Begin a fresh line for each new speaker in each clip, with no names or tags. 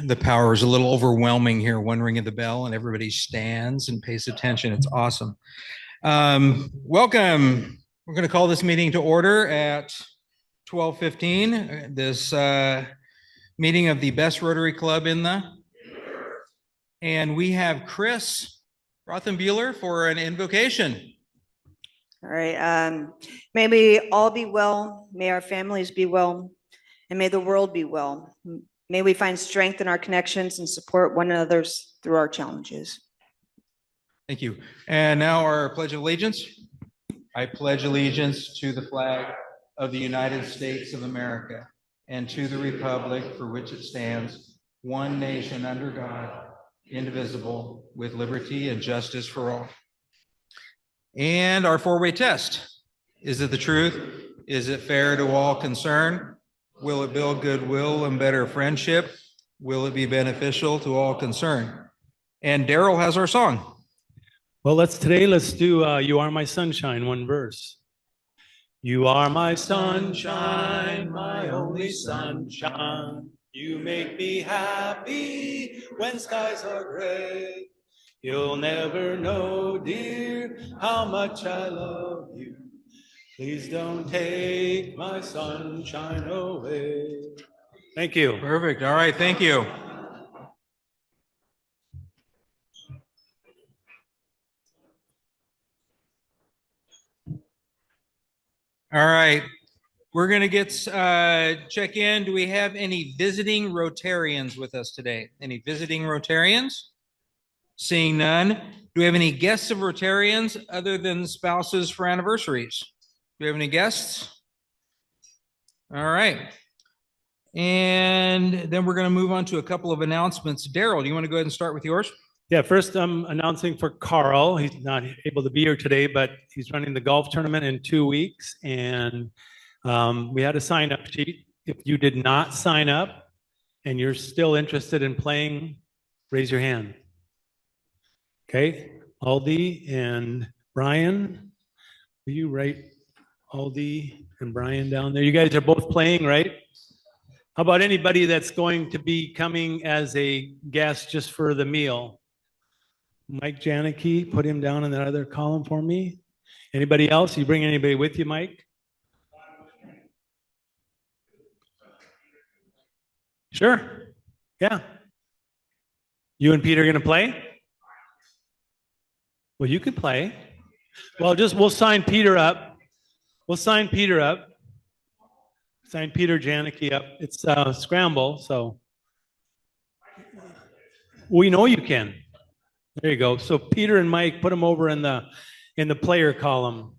the power is a little overwhelming here. One ring of the bell, and everybody stands and pays attention. It's awesome. Welcome. We're going to call this meeting to order at 12:15. This meeting of the best Rotary Club in the, and we have Chris Rothenbuehler for an invocation.
All right. May we all be well. May our families be well. And may the world be well. May we find strength in our connections and support one another's through our challenges.
Thank you. And now our Pledge of Allegiance. I pledge allegiance to the flag of the United States of America and to the republic for which it stands, one nation under God, indivisible, with liberty and justice for all. And our four-way test. Is it the truth? Is it fair to all concerned? Will it build goodwill and better friendship? Will it be beneficial to all concerned? And Daryl has our song.
Well, let's do You Are My Sunshine, one verse. You are my sunshine, my only sunshine. You make me happy when skies are gray. You'll never know, dear, how much I love you. Please don't take my sunshine away. Thank you.
Perfect. All right. Thank you. All right. We're going to get check in. Do we have any visiting Rotarians with us today? Any visiting Rotarians? Seeing none. Do we have any guests of Rotarians other than spouses for anniversaries? Do we have any guests? All right. And then we're going to move on to a couple of announcements. Daryl, do you want to go ahead and start with yours?
Yeah, first I'm announcing for Carl. He's not able to be here today, but he's running the golf tournament in 2 weeks. And we had a sign-up sheet. If you did not sign up and you're still interested in playing, raise your hand. Okay, Aldi and Brian, will you write Aldi and Brian down there? You guys are both playing, right? How about anybody that's going to be coming as a guest just for the meal? Mike Janicki, put him down in that other column for me. Anybody else? You bring anybody with you, Mike? Sure. Yeah. You and Peter are going to play? Well, you could play. Well, we'll sign Peter up. We'll sign Peter up. Sign Peter Janicki up. It's scramble, so we know you can. There you go. So Peter and Mike, put them over in the player column.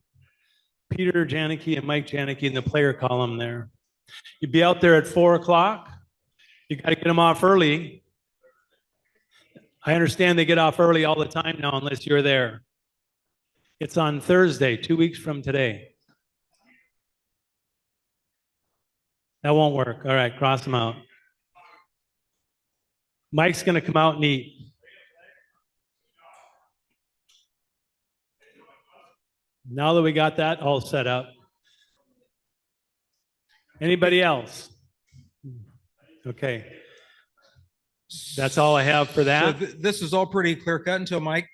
Peter Janicki and Mike Janicki in the player column there. You'd be out there at 4 o'clock. You got to get them off early. I understand they get off early all the time now unless you're there. It's on Thursday, 2 weeks from today. That won't work. All right, cross them out. Mike's going to come out and eat. Now that we got that all set up. Anybody else? Okay. That's all I have for that.
So this is all pretty clear cut until Mike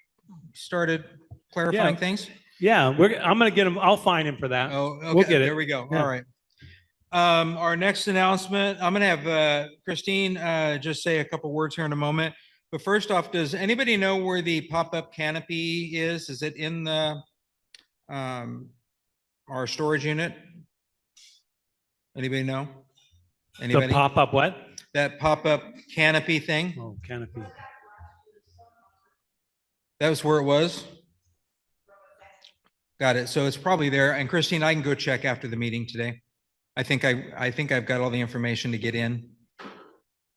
started clarifying things?
Yeah, I'm going to get him. I'll find him for that.
Oh, okay.
We'll get it.
There we go.
Yeah.
All right. Our next announcement, I'm going to have Christine just say a couple words here in a moment. But first off, does anybody know where the pop-up canopy is? Is it in the our storage unit? Anybody know? Anybody?
The pop-up what?
That pop-up canopy thing?
Oh, canopy.
That was where it was? Got it. So it's probably there. And Christine, I can go check after the meeting today. I think I've got all the information to get in.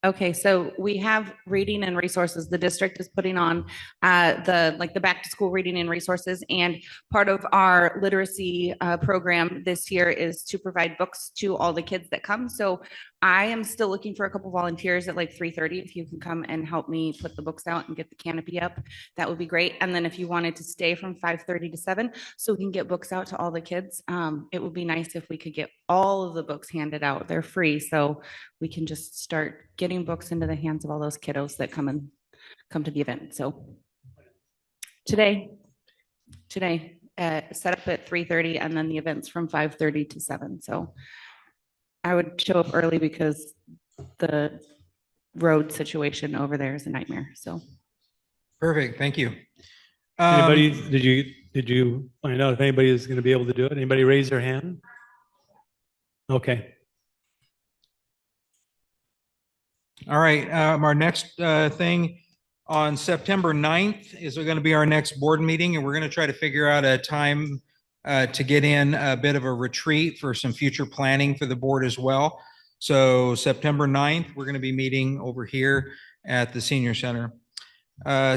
Okay, so we have reading and resources. The district is putting on the back to school reading and resources, and part of our literacy program this year is to provide books to all the kids that come. So I am still looking for a couple volunteers at like 3:30. If you can come and help me put the books out and get the canopy up, that would be great. And then if you wanted to stay from 5:30 to 7, so we can get books out to all the kids, it would be nice if we could get all of the books handed out. They're free, so we can just start getting putting books into the hands of all those kiddos that come to the event. So today, set up at 3:30 and then the event's from 5:30 to 7. So I would show up early because the road situation over there is a nightmare. So
Perfect. Thank you.
Anybody, did you find out if anybody is going to be able to do it? Anybody raise their hand? Okay.
All right. Our next thing on September 9th is going to be our next board meeting, and we're going to try to figure out a time to get in a bit of a retreat for some future planning for the board as well. So September 9th, we're going to be meeting over here at the Senior Center.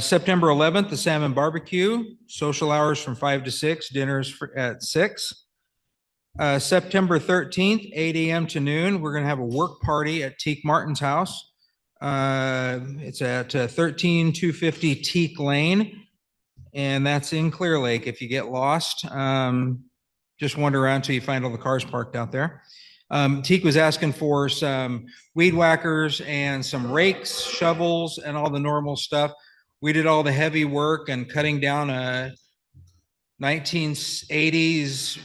September 11th, the Salmon Barbecue, social hours from 5 to 6, dinners at 6. September 13th, 8 a.m. to noon, we're going to have a work party at Teak Martin's house. It's at 13250 Teak Lane, and that's in Clear Lake. If you get lost, just wander around until you find all the cars parked out there. Teak was asking for some weed whackers and some rakes, shovels, and all the normal stuff. We did all the heavy work and cutting down a 1980s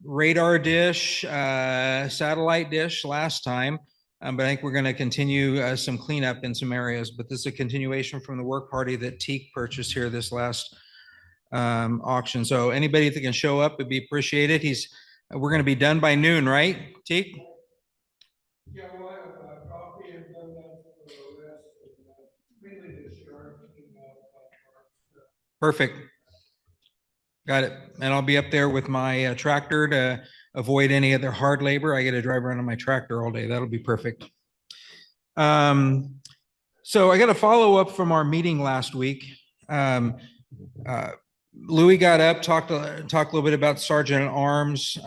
radar dish, satellite dish last time. But I think we're going to continue some cleanup in some areas. But this is a continuation from the work party that Teak purchased here this last auction. So anybody that can show up would be appreciated. We're going to be done by noon, right, Teak?
Yeah, we'll have coffee and donuts for the rest, mainly discharge.
Perfect. Got it. And I'll be up there with my tractor to avoid any other hard labor. I get to drive around on my tractor all day. That'll be perfect. So I got a follow up from our meeting last week. Louis got up, talked a little bit about Sergeant at Arms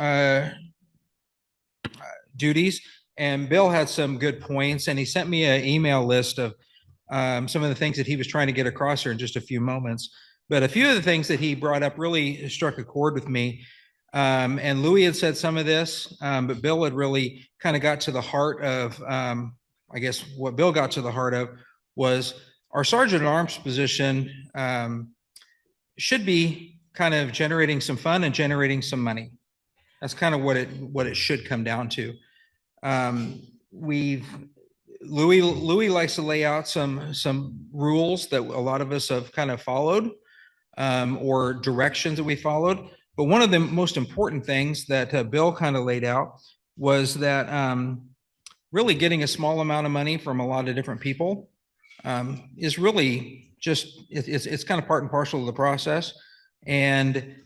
duties, and Bill had some good points, and he sent me an email list of some of the things that he was trying to get across here in just a few moments. But a few of the things that he brought up really struck a chord with me. And Louis had said some of this, but Bill had really kind of got to the heart of, I guess what Bill got to the heart of was our Sergeant at Arms position should be kind of generating some fun and generating some money. That's kind of what it should come down to. Louis likes to lay out some rules that a lot of us have kind of followed, or directions that we followed. But one of the most important things that Bill kind of laid out was that really getting a small amount of money from a lot of different people is really just, it's kind of part and parcel of the process. And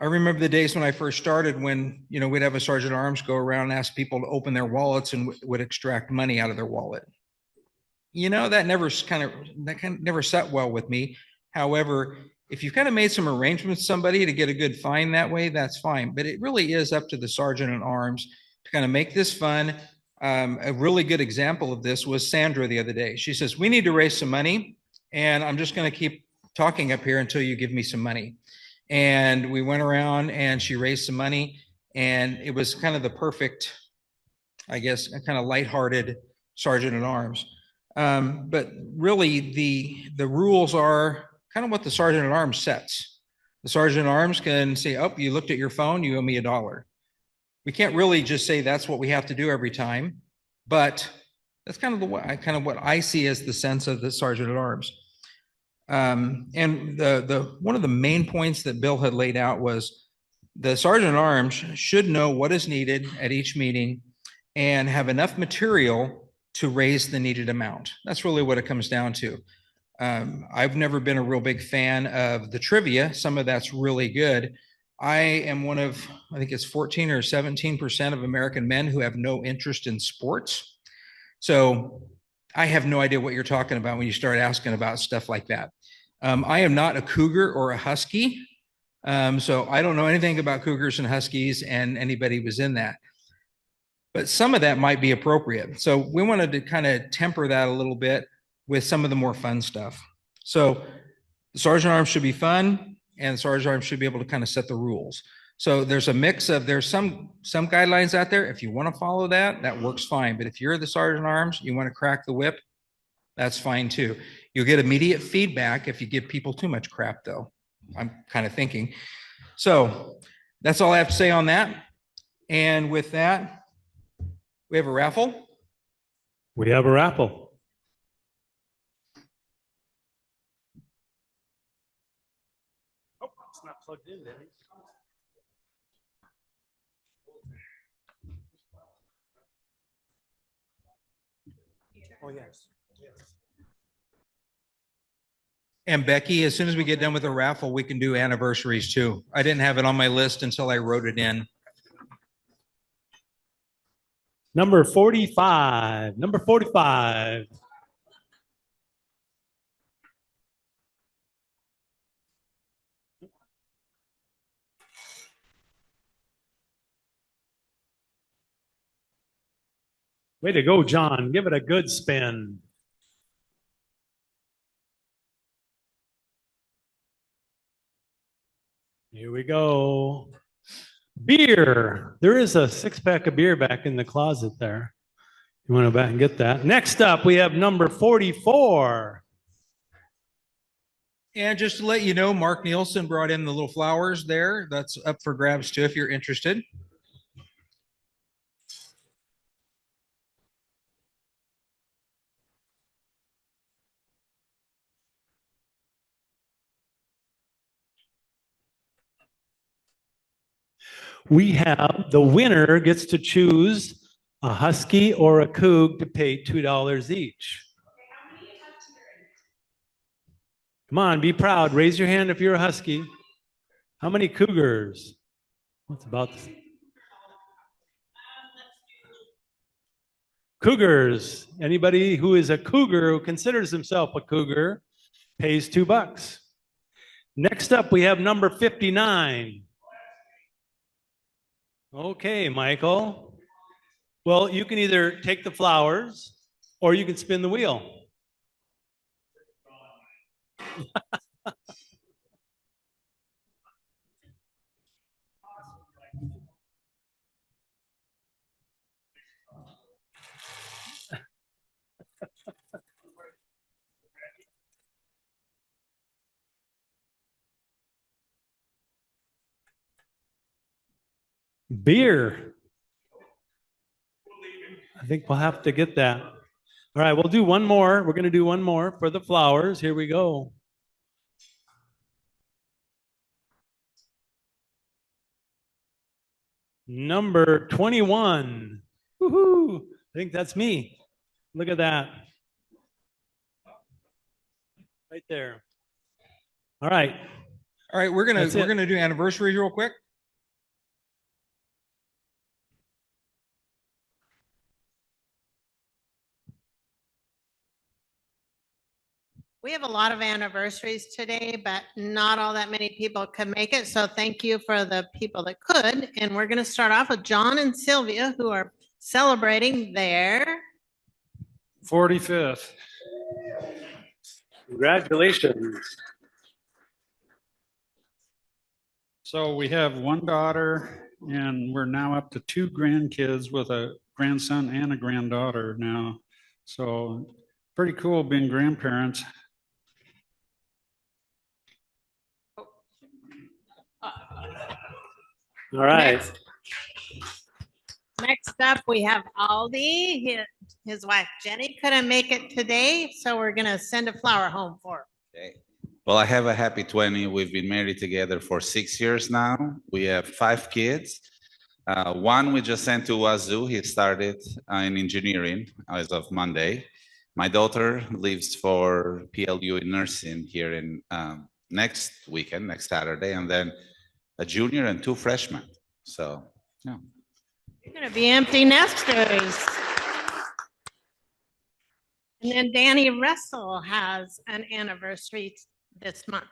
I remember the days when I first started when, we'd have a Sergeant at Arms go around and ask people to open their wallets and would extract money out of their wallet. That never sat well with me. However, if you've kind of made some arrangements with somebody to get a good fine that way, that's fine. But it really is up to the Sergeant at Arms to kind of make this fun. A really good example of this was Sandra the other day. She says, we need to raise some money, and I'm just going to keep talking up here until you give me some money. And we went around and she raised some money, and it was kind of the perfect, I guess, kind of lighthearted Sergeant at Arms. But really the rules are kind of what the Sergeant at Arms sets. The Sergeant at Arms can say, oh, you looked at your phone, you owe me $1. We can't really just say that's what we have to do every time, but that's kind of what I see as the sense of the Sergeant at Arms. And the one of the main points that Bill had laid out was the Sergeant at Arms should know what is needed at each meeting and have enough material to raise the needed amount. That's really what it comes down to. I've never been a real big fan of the trivia. Some of that's really good. I am one of, I think it's 14 or 17% of American men who have no interest in sports. So I have no idea what you're talking about when you start asking about stuff like that. I am not a cougar or a husky. So I don't know anything about cougars and huskies and anybody was in that. But some of that might be appropriate. So we wanted to kind of temper that a little bit with some of the more fun stuff. So the Sergeant at Arms should be fun, and the Sergeant at Arms should be able to kind of set the rules. So there's a mix of, there's some guidelines out there. If you want to follow that, that works fine. But if you're the sergeant at arms, you want to crack the whip, that's fine too. You'll get immediate feedback if you give people too much crap though. I'm kind of thinking. So that's all I have to say on that. And with that, we have a raffle.
We have a raffle. Oh, it's not plugged in, Debbie. Oh, yes.
And Becky, as soon as we get done with the raffle, we can do anniversaries too. I didn't have it on my list until I wrote it in.
Number 45. Number 45. Way to go, John. Give it a good spin. Here we go. Beer. There is a 6-pack of beer back in the closet there. You want to back and get that. Next up, we have number 44.
And just to let you know, Mark Nielsen brought in the little flowers there. That's up for grabs too, if you're interested.
We have the winner gets to choose a husky or a coug to pay $2 each. Come on, be proud. Raise your hand if you're a husky. How many cougars? What's about this? Cougars. Anybody who is a cougar, who considers himself a cougar, pays $2. Next up, we have number 59. Okay, Michael. Well, you can either take the flowers or you can spin the wheel. Beer. I think we'll have to get that. All right, we'll do one more. We're going to do one more for the flowers. Here we go. Number 21. Woohoo! I think that's me. Look at that. Right there. All right.
All right, we're gonna do anniversaries real quick.
We have a lot of anniversaries today, but not all that many people can make it. So thank you for the people that could. And we're going to start off with John and Sylvia, who are celebrating their
45th.
Congratulations.
So we have one daughter and we're now up to 2 grandkids with a grandson and a granddaughter now. So pretty cool being grandparents.
All right.
Next up, we have Aldi. His wife Jenny couldn't make it today, so we're going to send a flower home for him.
Okay. Well, I have a happy 20. We've been married together for 6 years now. We have 5 kids. One we just sent to Wazoo. He started in engineering as of Monday. My daughter leaves for PLU in nursing here in next weekend, next Saturday, and then a junior and 2 freshmen. So, yeah.
You're going to be empty nesters. And then Danny Russell has an anniversary this month.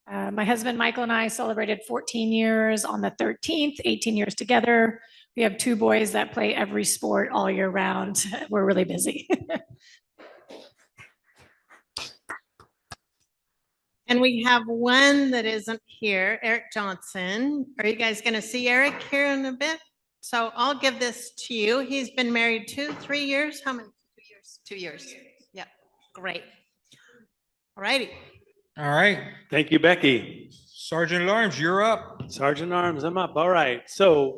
My husband, Michael, and I celebrated 14 years on the 13th, 18 years together. We have 2 boys that play every sport all year round. We're really busy.
And we have one that isn't here, Eric Johnson. Are you guys going to see Eric here in a bit? So I'll give this to you. He's been married 3 years. How many? 2 years. 2 years. Yeah, great. All righty.
All right,
Thank you, Becky.
Sergeant at Arms, you're up.
Sergeant at Arms, I'm up. All right. So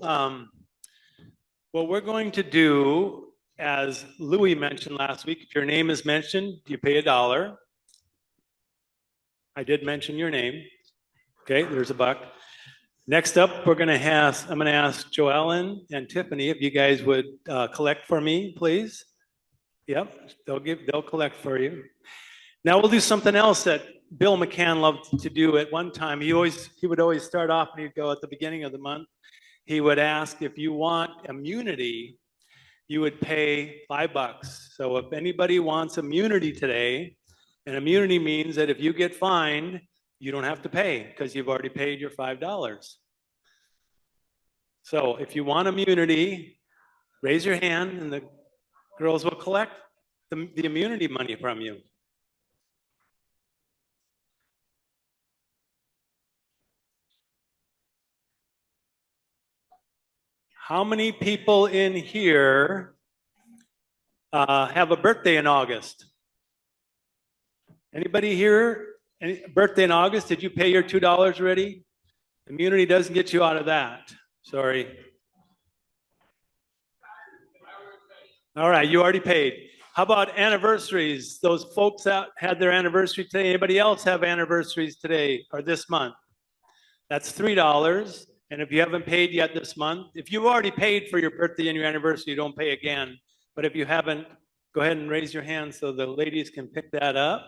what we're going to do, as Louis mentioned last week, if your name is mentioned, you pay $1. I did mention your name. Okay, there's $1. Next up, I'm going to ask Joellen and Tiffany if you guys would collect for me, please. Yep, they'll collect for you. Now we'll do something else that Bill McCann loved to do at one time. He would always start off and he'd go at the beginning of the month. He would ask if you want immunity, you would pay $5. So if anybody wants immunity today, and immunity means that if you get fined, you don't have to pay because you've already paid your $5. So if you want immunity, raise your hand and the girls will collect the immunity money from you. How many people in here have a birthday in August? Anybody here? Any birthday in August? Did you pay your $2 already? Immunity doesn't get you out of that. Sorry. All right, you already paid. How about anniversaries? Those folks that had their anniversary today. Anybody else have anniversaries today or this month? That's $3. And if you haven't paid yet this month, if you've already paid for your birthday and your anniversary, you don't pay again. But if you haven't, go ahead and raise your hand so the ladies can pick that up.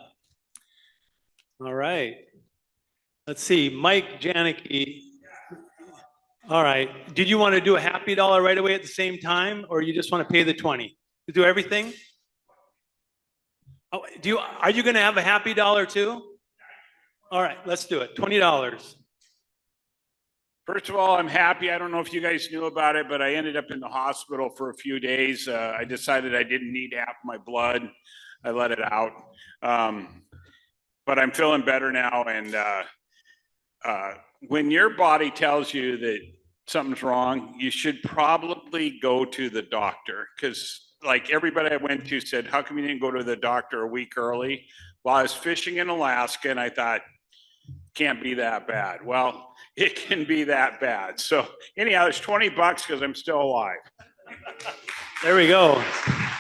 All right. Let's see, Mike Janicki. All right. Did you want to do a happy dollar right away at the same time, or you just want to pay the 20? You do everything? Oh, are you going to have a happy dollar too? All right, let's do it. $20.
First of all, I'm happy. I don't know if you guys knew about it, but I ended up in the hospital for a few days. I decided I didn't need half my blood. I let it out. But I'm feeling better now. And when your body tells you that something's wrong, you should probably go to the doctor, because like everybody I went to said, how come you didn't go to the doctor a week early? Well, I was fishing in Alaska and I thought, can't be that bad. Well, it can be that bad. So anyhow, it's $20 because I'm still alive.
There we go.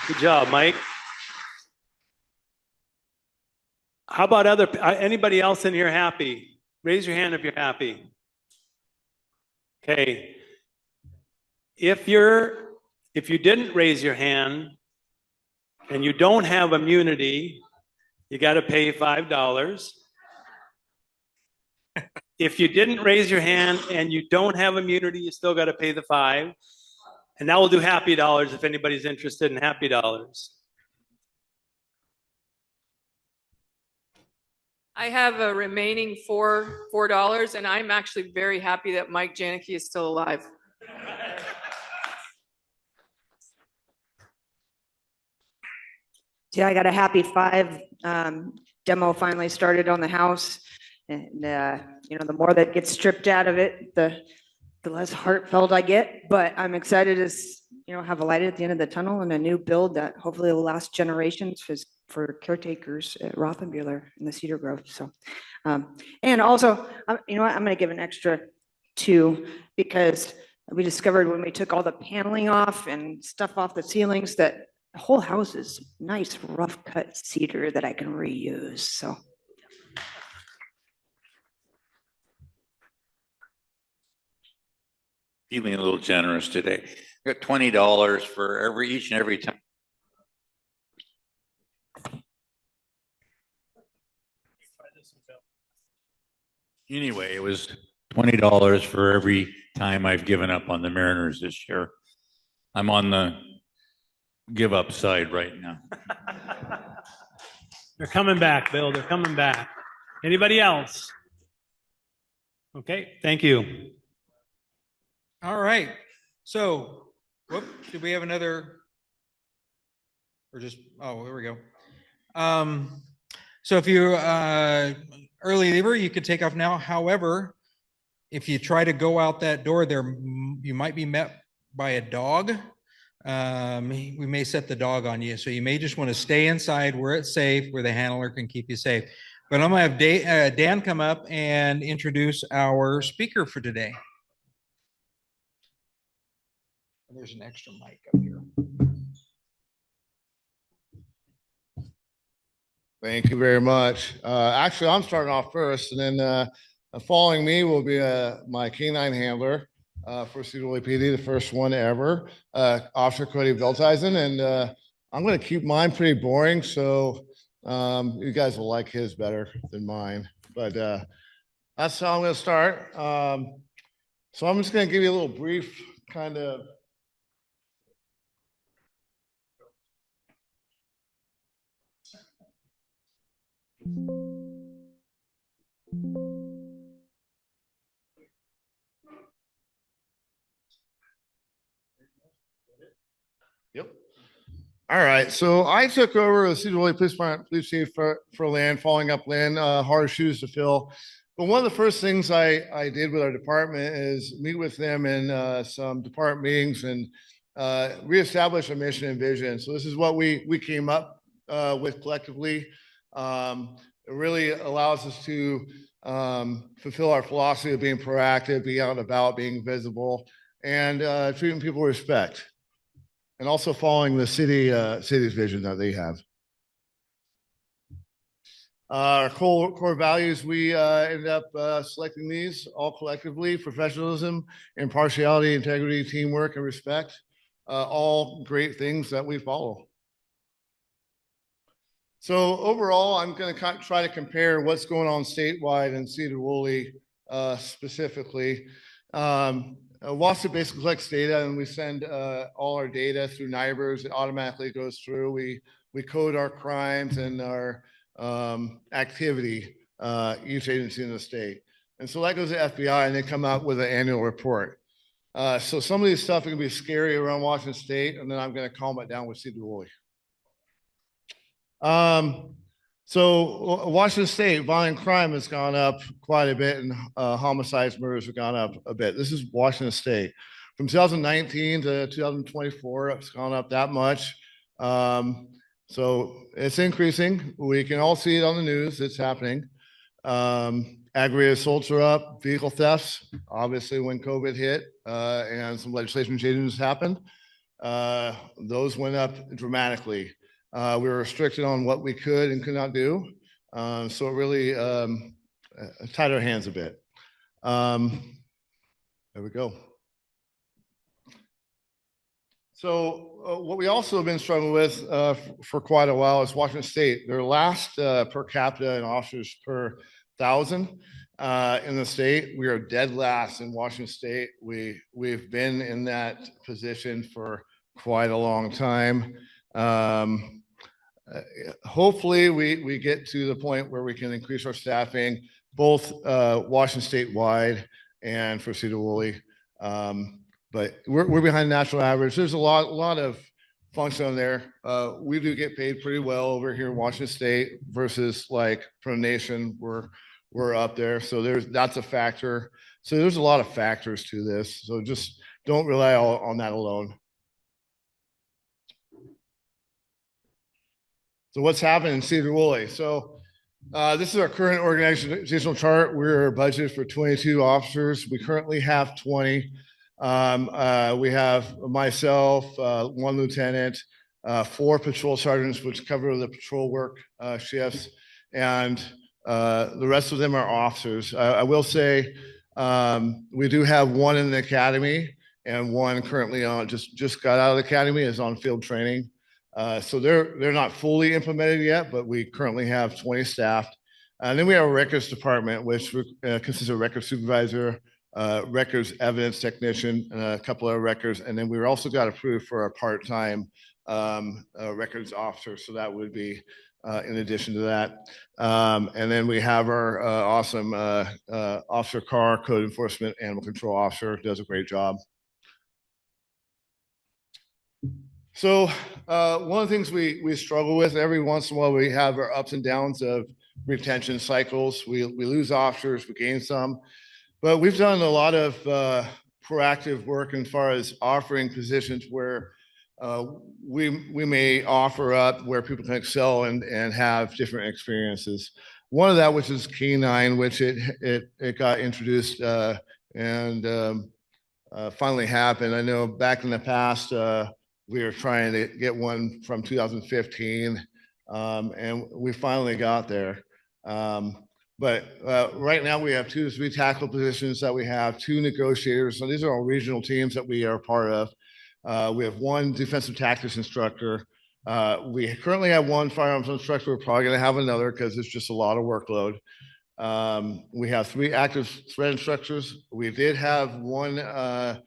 Good job, Mike. How about anybody else in here happy? Raise your hand if you're happy. Okay. If you didn't raise your hand and you don't have immunity, you got to pay $5. If you didn't raise your hand and you don't have immunity, you still got to pay the $5. And now we'll do happy dollars if anybody's interested in happy dollars.
I have a remaining $4, and I'm actually very happy that Mike Janicki is still alive.
Yeah, I got a happy 5. Demo finally started on the house. And, the more that gets stripped out of it, the less heartfelt I get. But I'm excited to, have a light at the end of the tunnel and a new build that hopefully will last generations for caretakers at Rothenbuehler in the Cedar Grove. So, and also, I'm going to give an extra 2 because we discovered when we took all the paneling off and stuff off the ceilings that the whole house is nice, rough cut cedar that I can reuse. So.
Feeling a little generous today. I got $20 for each and every time. Anyway, it was $20 for every time I've given up on the Mariners this year. I'm on the give up side right now.
They're coming back, Bill. They're coming back. Anybody else? Okay, thank you.
All right. So, did we have another? Or just, oh, there we go. So if you early leaver, you could take off now. However, if you try to go out that door there, you might be met by a dog. We may set the dog on you. So you may just want to stay inside where it's safe, where the handler can keep you safe. But I'm going to have Dan come up and introduce our speaker for today. There's an extra mic up here.
Thank you very much. Actually, I'm starting off first, and then following me will be my canine handler for Sedro Woolley PD, the first one ever, Officer Cody Velteisen. And I'm going to keep mine pretty boring, so you guys will like his better than mine. But that's how I'm going to start. So I'm just going to give you a little brief kind of Yep. All right. So I took over the Sedro Woolley Police Chief for Lynn, following up Lynn, hard shoes to fill. But one of the first things I did with our department is meet with them in some department meetings and reestablish a mission and vision. So this is what we came up with collectively. It really allows us to fulfill our philosophy of being proactive, being out and about, being visible, and treating people with respect. And also following the city's vision that they have. Our core values, we ended up selecting these all collectively: professionalism, impartiality, integrity, teamwork, and respect. All great things that we follow. So overall, I'm going to try to compare what's going on statewide and Sedro Woolley specifically. WASA basically collects data, and we send all our data through NIBRS. It automatically goes through. We code our crimes and our activity, each agency in the state. And so that goes to FBI, and they come out with an annual report. So some of these stuff can be scary around Washington State, and then I'm going to calm it down with Sedro Woolley. So Washington State, violent crime has gone up quite a bit, and homicides, murders have gone up a bit. This is Washington State. From 2019 to 2024, it's gone up that much. So it's increasing. We can all see it on the news. It's happening. Aggravated assaults are up. Vehicle thefts, obviously, when COVID hit and some legislation changes happened, those went up dramatically. We were restricted on what we could and could not do. So it really tied our hands a bit. There we go. So what we also have been struggling with for quite a while is Washington State. They're last per capita in officers per 1,000 in the state. We are dead last in Washington State. We've been in that position for quite a long time. Hopefully we get to the point where we can increase our staffing, both Washington State wide and for Sedro Woolley. But we're behind national average. There's a lot of function on there. We do get paid pretty well over here in Washington State versus like for the nation, we're up there. So that's a factor. So there's a lot of factors to this. So just don't rely on that alone. So what's happening in Sedro Woolley? So this is our current organizational chart. We're budgeted for 22 officers. We currently have 20. We have myself, 1 lieutenant, 4 patrol sergeants, which cover the patrol work shifts, and the rest of them are officers. I will say we do have 1 in the academy, and 1 currently on just got out of the academy, is on field training. So they're not fully implemented yet, but we currently have 20 staffed. And then we have a records department, which consists of records supervisor, records evidence technician, and a couple of records. And then we also got approved for a part-time records officer. So that would be in addition to that. And then we have our awesome officer Carr, code enforcement, animal control officer, does a great job. So one of the things we struggle with every once in a while, we have our ups and downs of retention cycles. We lose officers, we gain some, but we've done a lot of proactive work as far as offering positions where we may offer up where people can excel and have different experiences. One of that, which is Canine, which it got introduced and finally happened. I know back in the past, we were trying to get one from 2015, and we finally got there. But right now we have 2 to 3 tackle positions that we have, 2 negotiators. So these are all regional teams that we are part of. We have 1 defensive tactics instructor. We currently have 1 firearms instructor. We're probably going to have another because it's just a lot of workload. We have 3 active threat instructors. We did have 1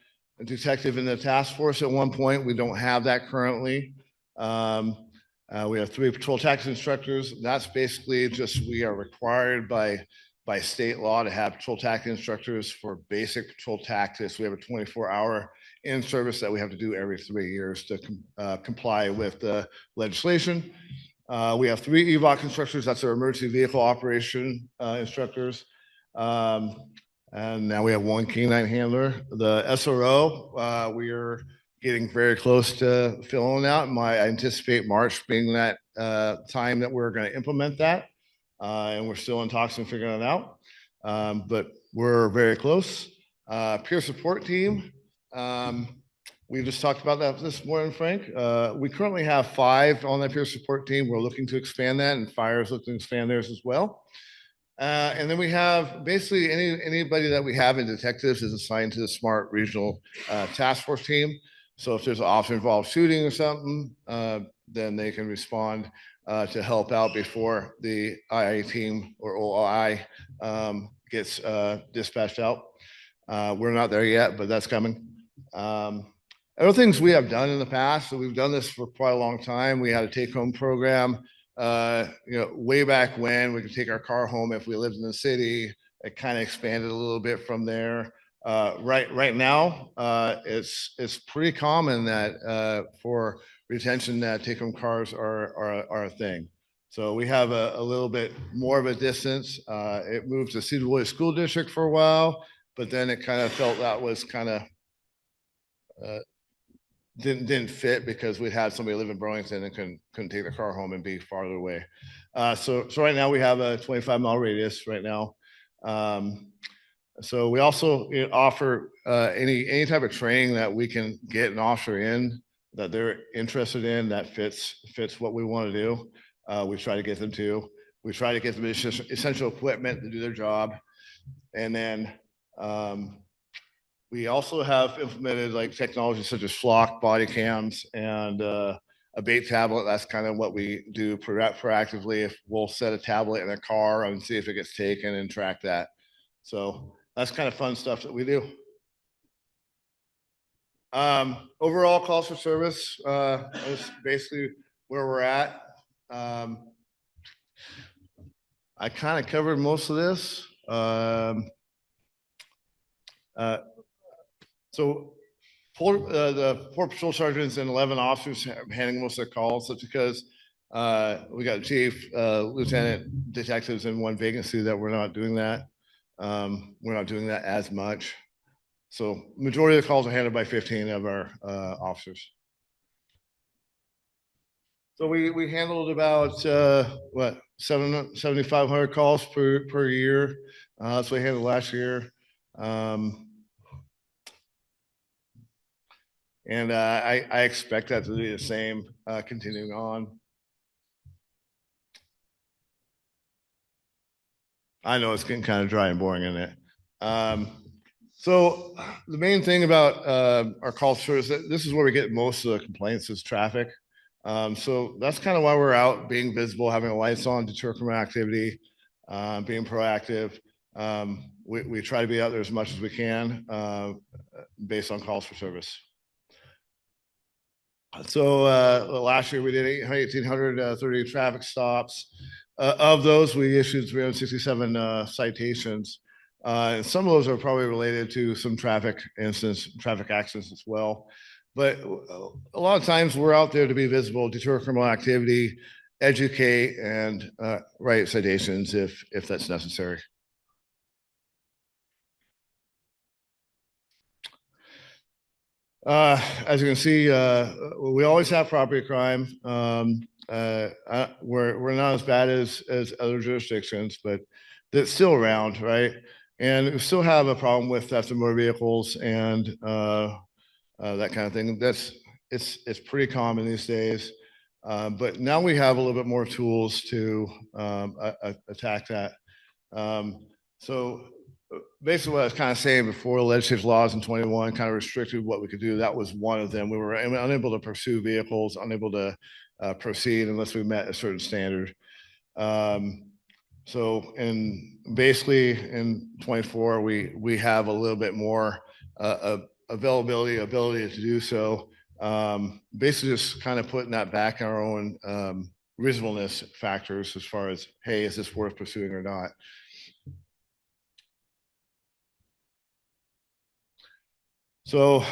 detective in the task force at one point. We don't have that currently. We have 3 patrol tactics instructors. That's basically just, we are required by state law to have patrol tactics instructors for basic patrol tactics. We have a 24-hour in service that we have to do every 3 years to comply with the legislation. We have 3 EVOC instructors. That's our emergency vehicle operation instructors. And now we have 1 canine handler. The SRO, we are getting very close to filling out. I anticipate March being that time that we're going to implement that. And we're still in talks and figuring it out. But we're very close. Peer support team. We just talked about that this morning, Frank. We currently have 5 on that peer support team. We're looking to expand that, and fire is looking to expand theirs as well. And then we have basically anybody that we have in detectives is assigned to the SMART regional task force team. So if there's an officer involved shooting or something, then they can respond to help out before the IA team or OI gets dispatched out. We're not there yet, but that's coming. Other things we have done in the past, so we've done this for quite a long time. We had a take-home program, way back when we could take our car home if we lived in the city. It kind of expanded a little bit from there. Right now, it's pretty common that for retention that take-home cars are a thing. So we have a little bit more of a distance. It moved to Sedro Woolley School District for a while, but then it kind of felt that was kind of didn't fit because we'd had somebody live in Burlington and couldn't take the car home and be farther away. So right now we have a 25-mile radius right now. So we also offer any type of training that we can get an officer in that they're interested in that fits what we want to do. We try to get them to. We try to get them essential equipment to do their job, and then we also have implemented like technology such as flock, body cams, and a bait tablet. That's kind of what we do proactively. If we'll set a tablet in a car and see if it gets taken and track that. So that's kind of fun stuff that we do. Overall calls for service is basically where we're at. I kind of covered most of this. So the 4 patrol sergeants and 11 officers handling most of the calls. That's because we got chief, lieutenant, detectives, and 1 vacancy that we're not doing that. We're not doing that as much. So majority of the calls are handled by 15 of our officers. So we handled about 7,500 calls per year. That's what we handled last year. And I expect that to be the same continuing on. I know it's getting kind of dry and boring, isn't it? So the main thing about our call service, this is where we get most of the complaints is traffic. So that's kind of why we're out, being visible, having the lights on, deter criminal activity, being proactive. We try to be out there as much as we can based on calls for service. So last year we did 1,830 traffic stops. Of those, we issued 367 citations. And some of those are probably related to some traffic accidents as well. But a lot of times we're out there to be visible, deter criminal activity, educate and write citations if that's necessary. As you can see, we always have property crime. We're not as bad as other jurisdictions, but it's still around, right? And we still have a problem with theft of motor vehicles and that kind of thing. It's pretty common these days. But now we have a little bit more tools to attack that. So basically what I was kind of saying before, legislative laws in 21 kind of restricted what we could do. That was one of them. We were unable to pursue vehicles, unable to proceed unless we met a certain standard. So basically in 24, we have a little bit more ability to do so. Basically just kind of putting that back in our own reasonableness factors as far as, hey, is this worth pursuing or not? So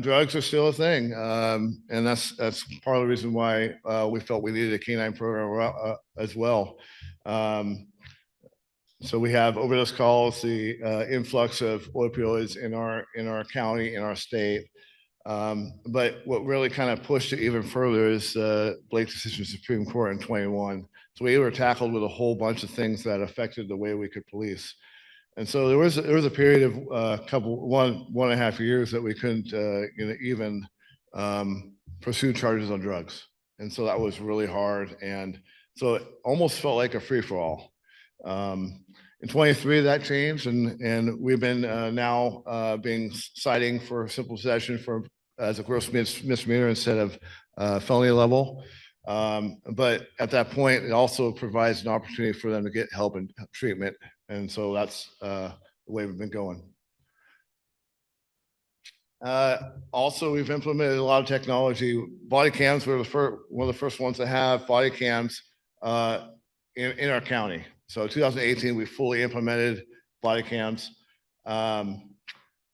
drugs are still a thing, and that's part of the reason why we felt we needed a canine program as well. So we have overdose calls, the influx of opioids in our county, in our state. But what really kind of pushed it even further is the Blake decision of the Supreme Court in 21. So we were tackled with a whole bunch of things that affected the way we could police. And so there was a period of one and a half years that we couldn't even pursue charges on drugs. And so that was really hard. And so it almost felt like a free for all. In 23, that changed, and we've been now being citing for simple possession as a gross misdemeanor instead of felony level. But at that point, it also provides an opportunity for them to get help and treatment. And so that's the way we've been going. Also, we've implemented a lot of technology. Body cams were one of the first ones to have body cams in our county. So 2018, we fully implemented body cams.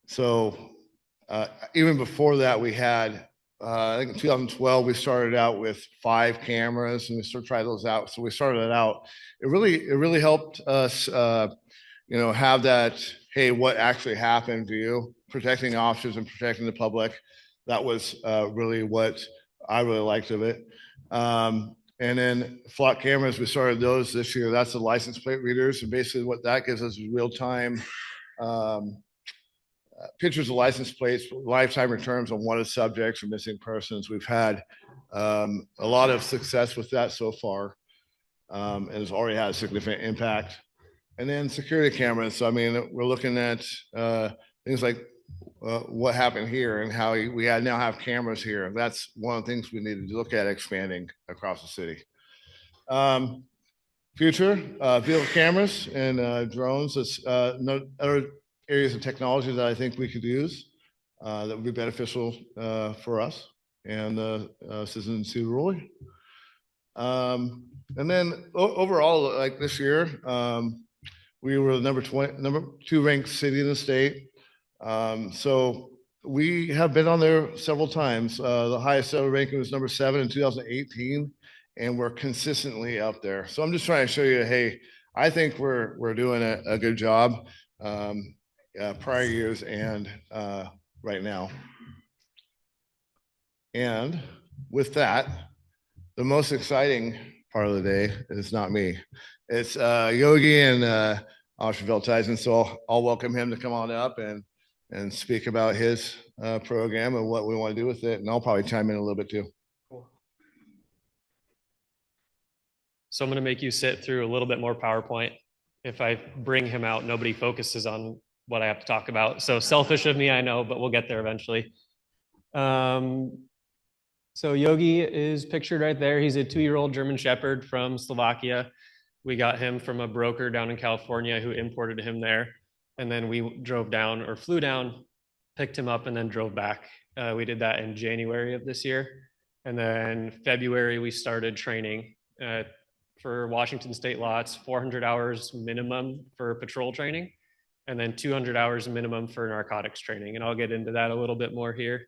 So even before that, we had, I think in 2012, we started out with 5 cameras and we started trying those out. So we started it out. It really helped us, have that, hey, what actually happened to you? Protecting officers and protecting the public. That was really what I really liked of it. And then flock cameras, we started those this year. That's the license plate readers. And basically what that gives us is real-time pictures of license plates, lifetime returns on wanted subjects or missing persons. We've had a lot of success with that so far, and it's already had a significant impact. And then security cameras. So, I mean, we're looking at things like what happened here and how we now have cameras here. That's one of the things we needed to look at expanding across the city. Future vehicle cameras and drones. That's other areas of technology that I think we could use that would be beneficial for us and citizens in Sedro Woolley. And then overall, like this year, we were the number 2 ranked city in the state. So we have been on there several times. The highest ever ranking was number 7 in 2018, and we're consistently up there. So I'm just trying to show you, hey, I think we're doing a good job prior years and right now. And with that, the most exciting part of the day is not me. It's Yogi and Officer Veltizen. So I'll welcome him to come on up and speak about his program and what we want to do with it. And I'll probably chime in a little bit too.
Cool. So I'm going to make you sit through a little bit more PowerPoint. If I bring him out, nobody focuses on what I have to talk about. So selfish of me, I know, but we'll get there eventually. So Yogi is pictured right there. He's a 2-year-old German Shepherd from Slovakia. We got him from a broker down in California who imported him there. And then we drove down or flew down, picked him up, and then drove back. We did that in January of this year. And then February, we started training for Washington state lots, 400 hours minimum for patrol training, and then 200 hours minimum for narcotics training. And I'll get into that a little bit more here.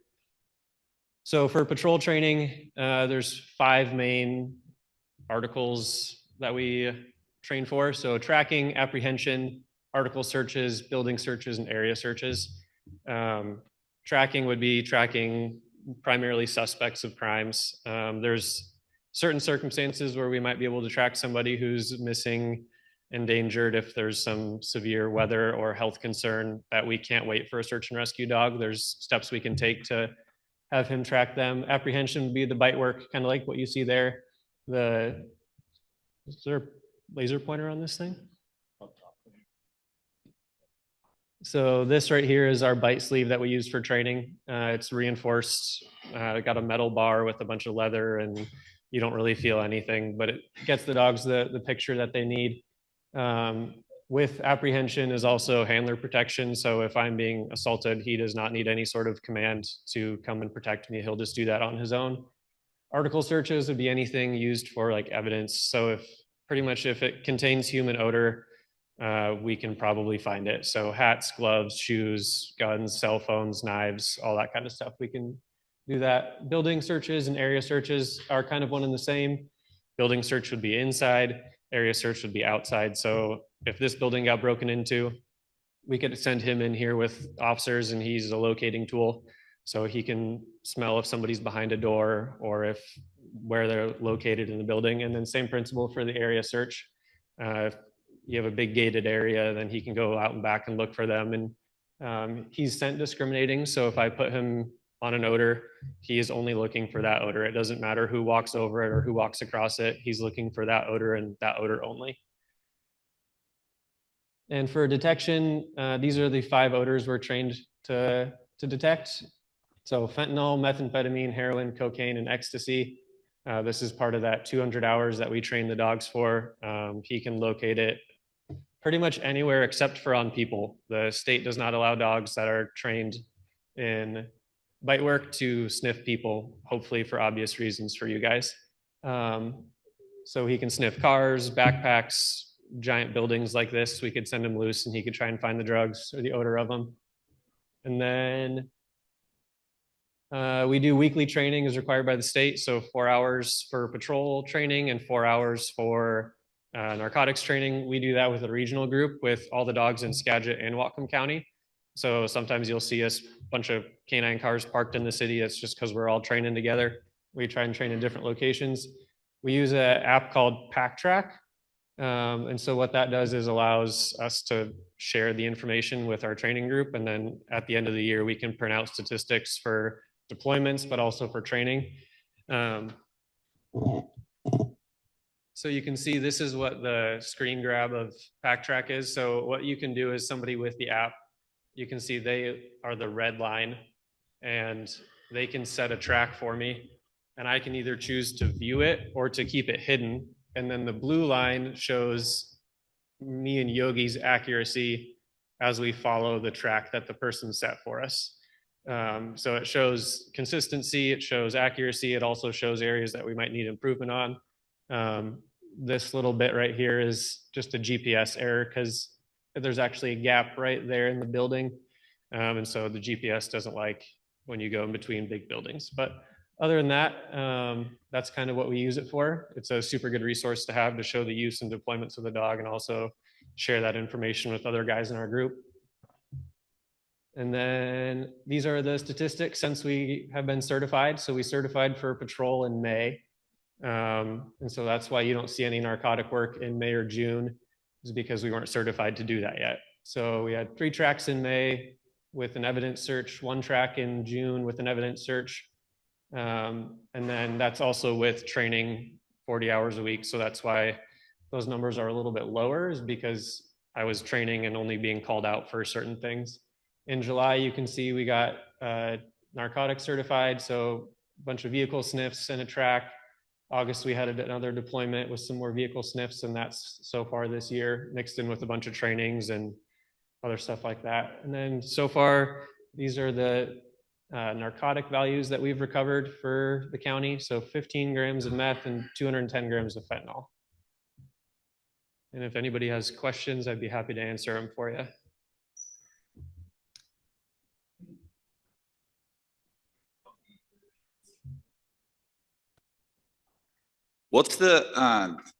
So for patrol training, there's 5 main articles that we train for. So tracking, apprehension, article searches, building searches, and area searches. Tracking would be tracking primarily suspects of crimes. There's certain circumstances where we might be able to track somebody who's missing, endangered, if there's some severe weather or health concern that we can't wait for a search and rescue dog. There's steps we can take to have him track them. Apprehension would be the bite work, kind of like what you see there. Is there a laser pointer on this thing? So this right here is our bite sleeve that we use for training. It's reinforced. It got a metal bar with a bunch of leather, and you don't really feel anything, but it gets the dogs the picture that they need. With apprehension is also handler protection. So if I'm being assaulted, he does not need any sort of command to come and protect me. He'll just do that on his own. Article searches would be anything used for like evidence. So if it contains human odor, we can probably find it. So hats, gloves, shoes, guns, cell phones, knives, all that kind of stuff. We can do that. Building searches and area searches are kind of one and the same. Building search would be inside, area search would be outside. So if this building got broken into, we could send him in here with officers, and he's a locating tool. So he can smell if somebody's behind a door or where they're located in the building. And then same principle for the area search. If you have a big gated area, then he can go out and back and look for them. And he's scent discriminating. So if I put him on an odor, he is only looking for that odor. It doesn't matter who walks over it or who walks across it. He's looking for that odor and that odor only. And for detection, these are the 5 odors we're trained to detect. So fentanyl, methamphetamine, heroin, cocaine, and ecstasy. This is part of that 200 hours that we train the dogs for. He can locate it pretty much anywhere except for on people. The state does not allow dogs that are trained in bite work to sniff people, hopefully for obvious reasons for you guys. So he can sniff cars, backpacks, giant buildings like this. We could send him loose and he could try and find the drugs or the odor of them. And then we do weekly training as required by the state. So 4 hours for patrol training and 4 hours for narcotics training. We do that with a regional group with all the dogs in Skagit and Whatcom County. So sometimes you'll see us, a bunch of canine cars parked in the city. It's just because we're all training together. We try and train in different locations. We use an app called Pack Track. And so what that does is allows us to share the information with our training group. And then at the end of the year, we can print out statistics for deployments, but also for training. So you can see this is what the screen grab of Pack Track is. So what you can do is somebody with the app, you can see they are the red line and they can set a track for me. And I can either choose to view it or to keep it hidden. And then the blue line shows me and Yogi's accuracy as we follow the track that the person set for us. So it shows consistency, it shows accuracy, it also shows areas that we might need improvement on. This little bit right here is just a GPS error because there's actually a gap right there in the building. And so the GPS doesn't like when you go in between big buildings. But other than that, that's kind of what we use it for. It's a super good resource to have to show the use and deployments of the dog and also share that information with other guys in our group. And then these are the statistics since we have been certified. So we certified for patrol in May. And so that's why you don't see any narcotic work in May or June, is because we weren't certified to do that yet. So we had 3 tracks in May with an evidence search, 1 track in June with an evidence search. And then that's also with training 40 hours a week. So that's why those numbers are a little bit lower, is because I was training and only being called out for certain things. In July, you can see we got narcotics certified. So a bunch of vehicle sniffs and a track. August, we had another deployment with some more vehicle sniffs, and that's so far this year, mixed in with a bunch of trainings and other stuff like that. And then so far, these are the narcotic values that we've recovered for the county. So 15 grams of meth and 210 grams of fentanyl. And if anybody has questions, I'd be happy to answer them for you.
What's the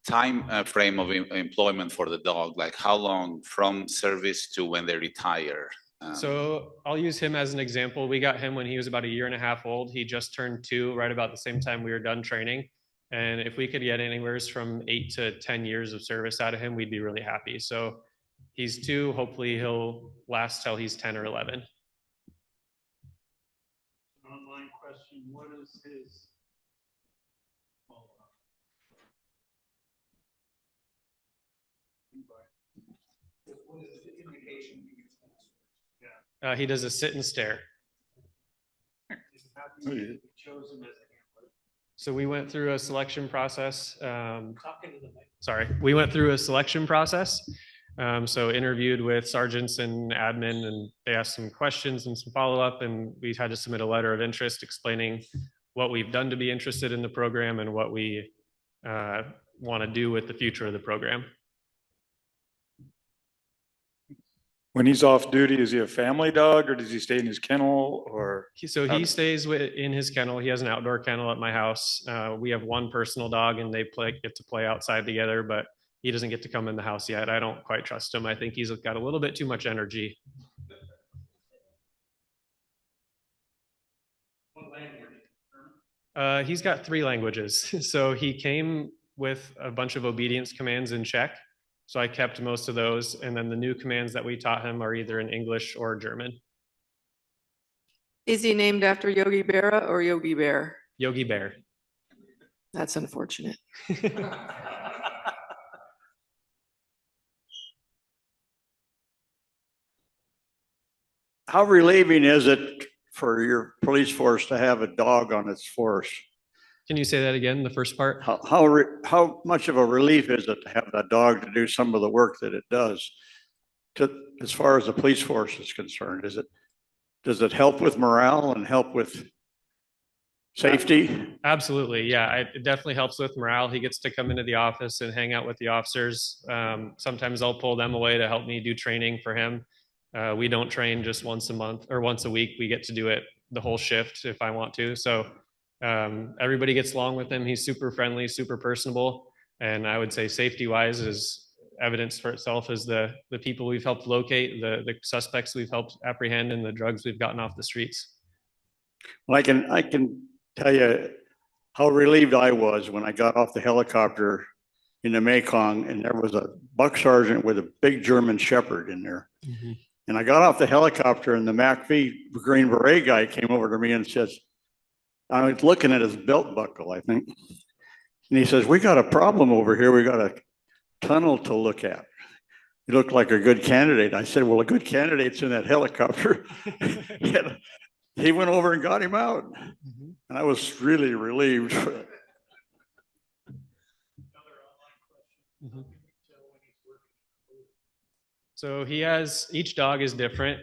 time frame of employment for the dog? Like how long from service to when they retire?
So I'll use him as an example. We got him when he was about 1.5 years old. He just turned 2 right about the same time we were done training. And if we could get anywhere from 8 to 10 years of service out of him, we'd be really happy. So he's 2. Hopefully he'll last till he's 10 or 11.
Online question, what is his? What is the indication?
He does a sit and stare. So we went through a selection process. Sorry, we went through a selection process. So interviewed with sergeants and admin, and they asked some questions and some follow-up, and we had to submit a letter of interest explaining what we've done to be interested in the program and what we want to do with the future of the program.
When he's off duty, is he a family dog or does he stay in his kennel or?
So he stays in his kennel. He has an outdoor kennel at my house. We have one personal dog and they get to play outside together, but he doesn't get to come in the house yet. I don't quite trust him. I think he's got a little bit too much energy.
What language?
He's got 3 languages. So he came with a bunch of obedience commands in Czech. So I kept most of those. And then the new commands that we taught him are either in English or German.
Is he named after Yogi Berra or Yogi Bear?
Yogi Bear.
That's unfortunate.
How relieving is it for your police force to have a dog on its force?
Can you say that again, the first part?
How much of a relief is it to have that dog to do some of the work that it does? As far as the police force is concerned, does it help with morale and help with safety?
Absolutely, yeah. It definitely helps with morale. He gets to come into the office and hang out with the officers. Sometimes I'll pull them away to help me do training for him. We don't train just once a month or once a week. We get to do it the whole shift if I want to. So everybody gets along with him. He's super friendly, super personable. And I would say safety wise is evidence for itself as the people we've helped locate, the suspects we've helped apprehend, and the drugs we've gotten off the streets.
Well, I can tell you how relieved I was when I got off the helicopter in the Mekong and there was a buck sergeant with a big German Shepherd in there. Mm-hmm. And I got off the helicopter and the MACV Green Beret guy came over to me and says, I was looking at his belt buckle, I think. And he says, we got a problem over here. We got a tunnel to look at. You look like a good candidate. I said, well, a good candidate's in that helicopter. He went over and got him out. Mm-hmm. And I was really relieved.
Mm-hmm. So each dog is different.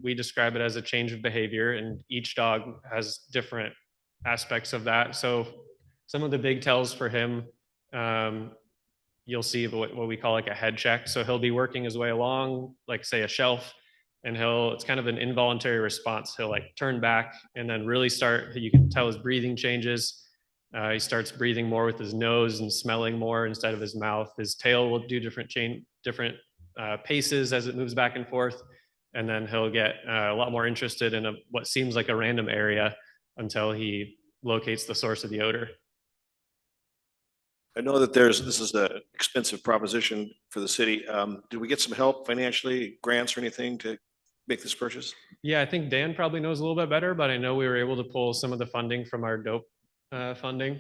We describe it as a change of behavior, and each dog has different aspects of that. So some of the big tells for him, you'll see what we call like a head check. So he'll be working his way along, like say a shelf, and it's kind of an involuntary response. He'll like turn back and then really you can tell his breathing changes. He starts breathing more with his nose and smelling more instead of his mouth. His tail will do different paces as it moves back and forth. And then he'll get a lot more interested in what seems like a random area until he locates the source of the odor.
I know that this is an expensive proposition for the city. Did we get some help financially, grants or anything to make this purchase?
Yeah, I think Dan probably knows a little bit better, but I know we were able to pull some of the funding from our dope funding,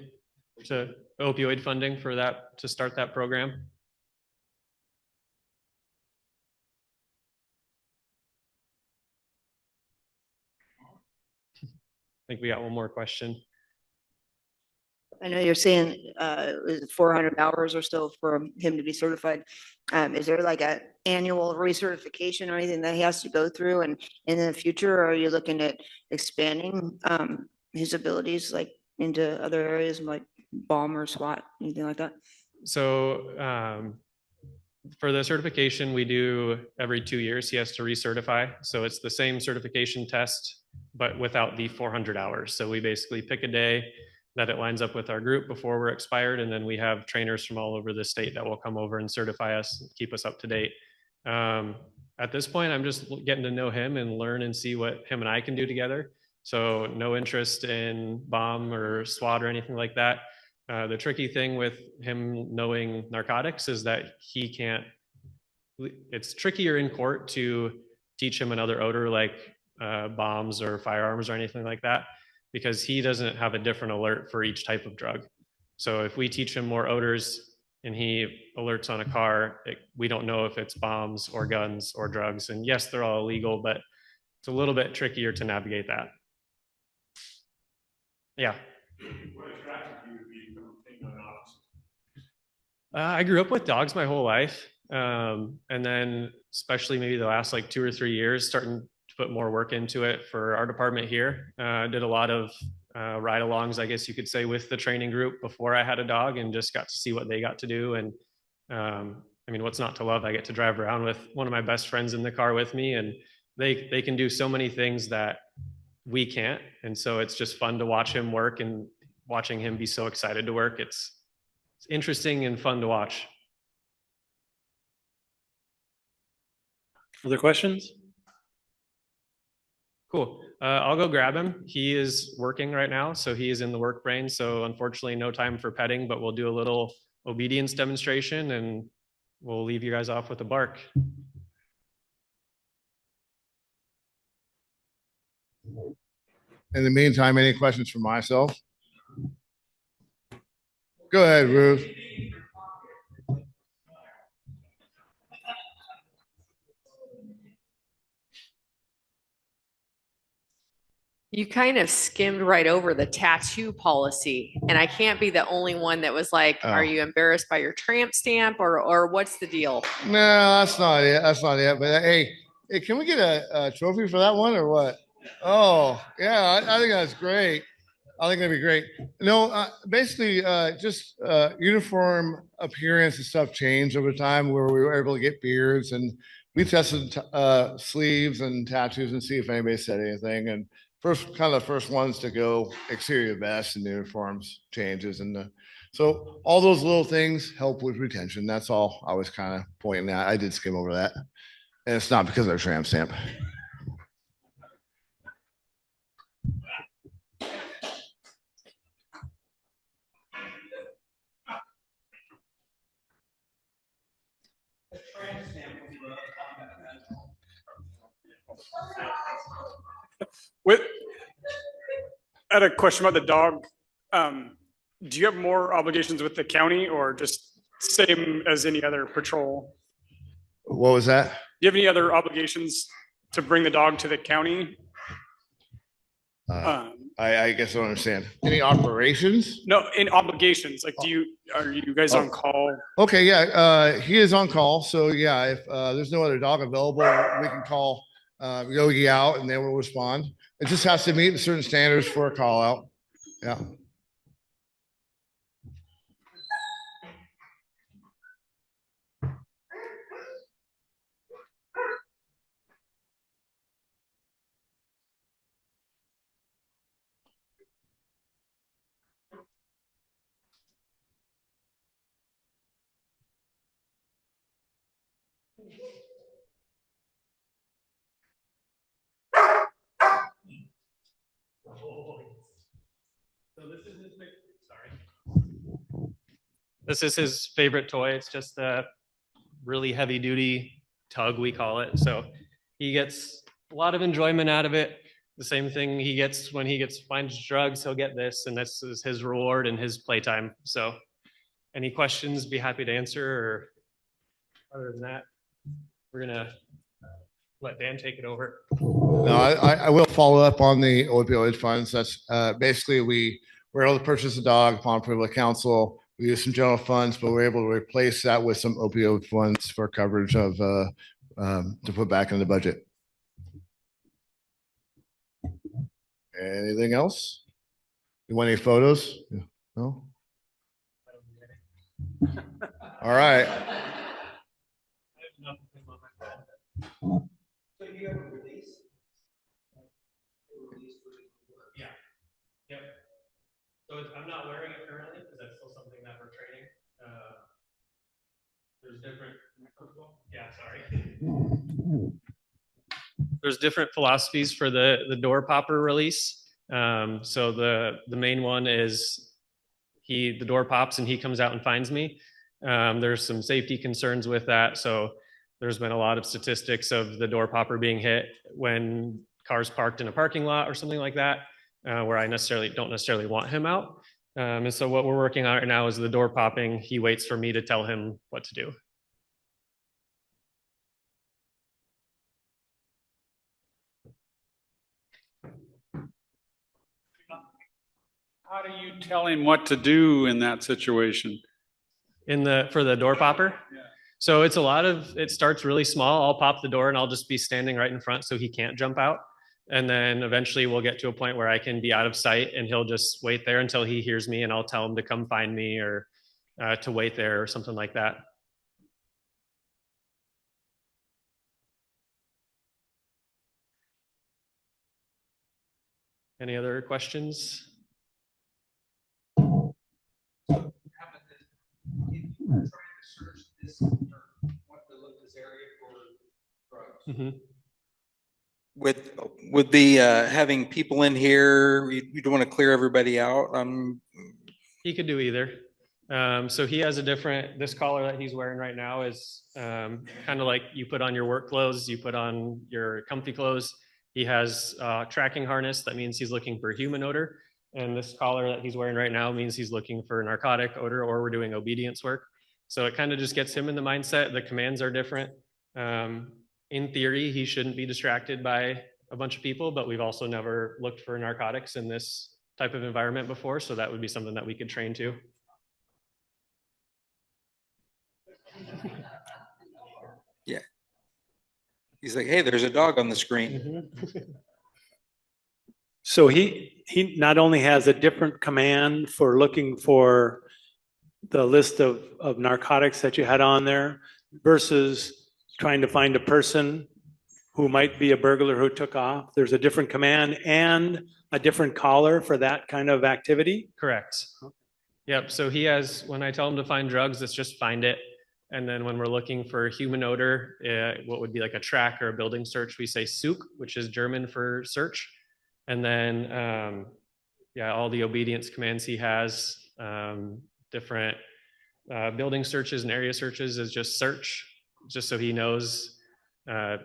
to opioid funding for that, to start that program. I think we got one more question.
I know you're saying is it 400 hours or so for him to be certified. Is there like an annual recertification or anything that he has to go through? And in the future, are you looking at expanding his abilities like into other areas like bomb or SWAT, anything like that?
So for the certification, we do every 2 years, he has to recertify. So it's the same certification test, but without the 400 hours. So we basically pick a day. that it lines up with our group before we're expired. And then we have trainers from all over the state that will come over and certify us, keep us up to date. At this point, I'm just getting to know him and learn and see what him and I can do together. So no interest in bomb or SWAT or anything like that. The tricky thing with him knowing narcotics is that he can't, it's trickier in court to teach him another odor like bombs or firearms or anything like that, because he doesn't have a different alert for each type of drug. So if we teach him more odors and he alerts on a car, we don't know if it's bombs or guns or drugs. And yes, they're all illegal, but it's a little bit trickier to navigate that. Yeah. I grew up with dogs my whole life. And then especially maybe the last like 2 or 3 years, starting to put more work into it for our department here. Did a lot of ride-alongs, I guess you could say, with the training group before I had a dog, and just got to see what they got to do. And I mean, what's not to love? I get to drive around with one of my best friends in the car with me, and they can do so many things that we can't. And so it's just fun to watch him work, and watching him be so excited to work. It's interesting and fun to watch.
Other questions?
Cool. I'll go grab him. He is working right now, so he is in the work brain. So unfortunately, no time for petting, but we'll do a little obedience demonstration and we'll leave you guys off with a bark.
In the meantime, any questions for myself? Go ahead, Ruth.
You kind of skimmed right over the tattoo policy, and I can't be the only one that was like, are you embarrassed by your tramp stamp, or what's the deal?
No, that's not it. That's not it. But hey, can we get a trophy for that one or what? Oh, yeah, I think that's great. I think that'd be great. No, basically, just uniform appearance and stuff changed over time, where we were able to get beards, and we tested sleeves and tattoos and see if anybody said anything. And kind of the first ones to go exterior vest and uniforms changes, and so all those little things help with retention. That's all I was kind of pointing at. I did skim over that, and it's not because of their tramp stamp.
I had a question about the dog. Do you have more obligations with the county, or just same as any other patrol?
What was that?
Do you have any other obligations to bring the dog to the county?
I guess I don't understand. Any operations?
No, in obligations. Like, are you guys on call?
Okay, yeah, he is on call. So yeah, if there's no other dog available, we can call Yogi out and they will respond. It just has to meet certain standards for a call out. Yeah.
So this is his This is his favorite toy. It's just a really heavy duty tug, we call it. So he gets a lot of enjoyment out of it. The same thing he gets when he finds drugs, he'll get this, and this is his reward and his playtime. So any questions, be happy to answer, or other than that, we're gonna let Dan take it over.
No, I will follow up on the opioid funds. That's basically we're able to purchase a dog upon approval of council. We use some general funds, but we're able to replace that with some opioid funds for coverage of to put back in the budget. Anything else? You want any photos? No? All right.
So you have a release? Yeah. Yep.
So I'm not wearing it currently because that's still something that we're training. There's different, yeah, sorry. There's different philosophies for the door popper release. So the main one is the door pops and he comes out and finds me. There's some safety concerns with that. So there's been a lot of statistics of the door popper being hit when cars parked in a parking lot or something like that, where I don't necessarily want him out. And so what we're working on right now is the door popping. He waits for me to tell him what to do.
How do you tell him what to do in that situation?
For the door popper? Yeah. So it's it starts really small. I'll pop the door and I'll just be standing right in front so he can't jump out. And then eventually we'll get to a point where I can be out of sight and he'll just wait there until he hears me and I'll tell him to come find me or to wait there or something like that. Any other questions?
With the having people in here, you don't want to clear everybody out.
He could do either. So he has this collar that he's wearing right now is kind of like you put on your work clothes, you put on your comfy clothes. He has a tracking harness. That means he's looking for human odor. And this collar that he's wearing right now means he's looking for narcotic odor or we're doing obedience work. So it kind of just gets him in the mindset. The commands are different. In theory, he shouldn't be distracted by a bunch of people, but we've also never looked for narcotics in this type of environment before. So that would be something that we could train to.
Yeah. He's like, hey, there's a dog on the screen.
So he not only has a different command for looking for the list of narcotics that you had on there versus trying to find a person who might be a burglar who took off. There's a different command and a different collar for that kind of activity.
Correct. Yep. So when I tell him to find drugs, it's just find it. And then when we're looking for human odor, what would be like a track or a building search, we say Such, which is German for search. And then, all the obedience commands he has, different building searches and area searches is just search, just so he knows. The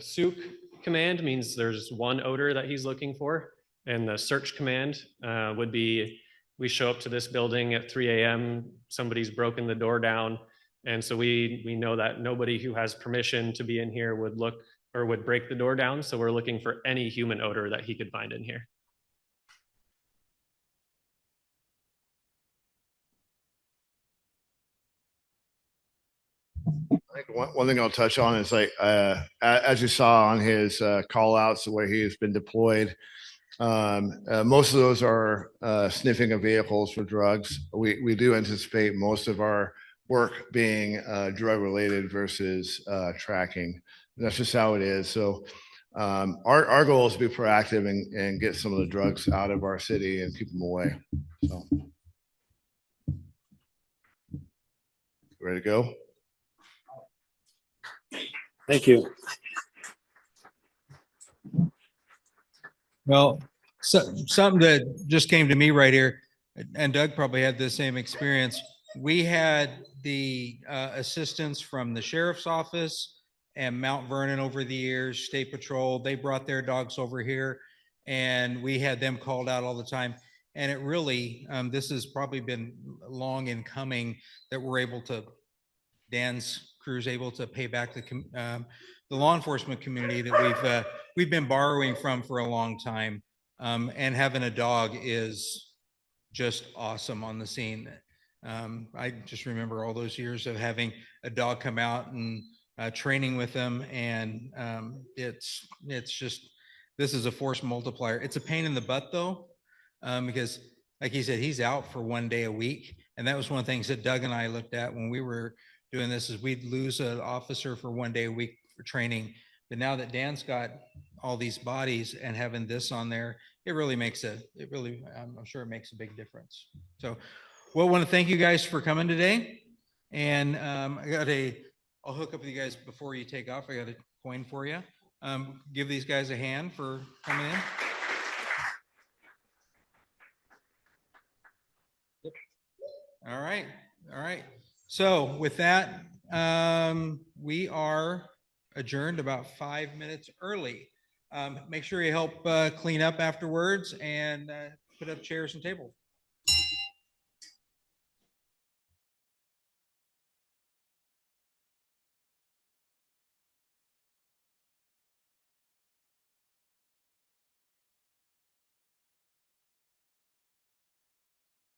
Such command means there's one odor that he's looking for. And the search command would be, we show up to this building at 3 a.m., somebody's broken the door down. And so we know that nobody who has permission to be in here would look or would break the door down. So we're looking for any human odor that he could find in here.
I think one thing I'll touch on is like, as you saw on his call outs where he's been deployed, most of those are sniffing of vehicles for drugs. We do anticipate most of our work being drug related versus tracking. And that's just how it is. So our goal is to be proactive and get some of the drugs out of our city and keep them away. So ready to go?
Thank you.
Well, something that just came to me right here, and Doug probably had the same experience. We had the assistance from the sheriff's office and Mount Vernon over the years, State Patrol. They brought their dogs over here and we had them called out all the time. And it really, this has probably been long in coming that we're able to, Dan's crew is able to pay back the law enforcement community that we've been borrowing from for a long time. And having a dog is just awesome on the scene. I just remember all those years of having a dog come out and training with them, and it's just, this is a force multiplier. It's a pain in the butt though, because like he said, he's out for 1 day a week, and that was one of the things that Doug and I looked at when we were doing this, is we'd lose an officer for 1 day a week for training. But now that Dan's got all these bodies and having this on there, it really makes I'm sure it makes a big difference. So, well, I want to thank you guys for coming today. And I'll hook up with you guys before you take off. I got a coin for you. Give these guys a hand for coming in. All right. All right. So with that, we are adjourned about 5 minutes early. Make sure you help clean up afterwards and put up chairs and tables.